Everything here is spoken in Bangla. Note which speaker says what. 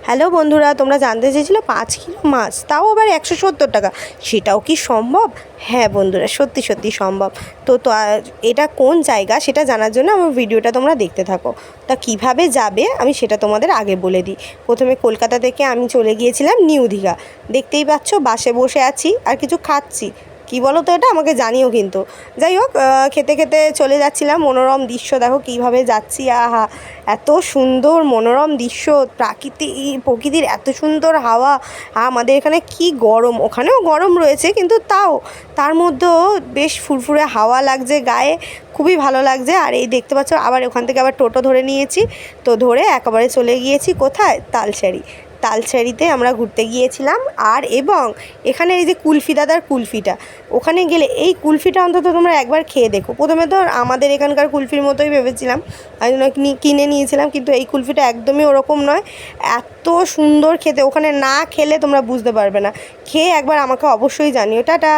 Speaker 1: হ্যালো বন্ধুরা, তোমরা জানতে চেয়েছিলে 5 কিলো মাছ, তাও আবার 170 টাকা। সেটাও কি সম্ভব? হ্যাঁ বন্ধুরা, সত্যি সত্যি সম্ভব। তো এটা কোন জায়গা সেটা জানার জন্য আমার ভিডিওটা তোমরা দেখতে থাকো। তা কিভাবে যাবে আমি সেটা তোমাদের আগে বলে দিই। প্রথমে কলকাতা থেকে আমি চলে গিয়েছিলাম নিউ দীঘা। দেখতেই পাচ্ছ বাসে বসে আছি আর কিছু খাচ্ছি। কী বলো তো, এটা আমাকে জানিও কিন্তু। যাই হোক, খেতে খেতে চলে যাচ্ছিলাম। মনোরম দৃশ্য দেখো কীভাবে যাচ্ছি। আহা, এত সুন্দর মনোরম দৃশ্য, প্রকৃতির এত সুন্দর হাওয়া। আমাদের এখানে কি গরম, ওখানেও গরম রয়েছে কিন্তু তার মধ্যেও বেশ ফুরফুরে হাওয়া লাগছে গায়ে, খুবই ভালো লাগছে। আর এই দেখতে পাচ্ছ আবার ওখান থেকে আবার টোটো ধরে নিয়েছি। তো ধরে একেবারে চলে গিয়েছি কোথায়? তালসারিতে আমরা ঘুরতে গিয়েছিলাম। আর এবং এখানে এই যে কুলফি দাদার কুলফিটা, ওখানে গেলে এই কুলফিটা অন্তত তোমরা একবার খেয়ে দেখো। প্রথমে তো আমাদের এখানকার কুলফির মতোই ভেবেছিলাম, আমি কিনে নিয়েছিলাম, কিন্তু এই কুলফিটা একদমই ওরকম নয়। এত সুন্দর খেতে, ওখানে না খেলে তোমরা বুঝতে পারবে না। খেয়ে একবার আমাকে অবশ্যই জানিও। টাটা।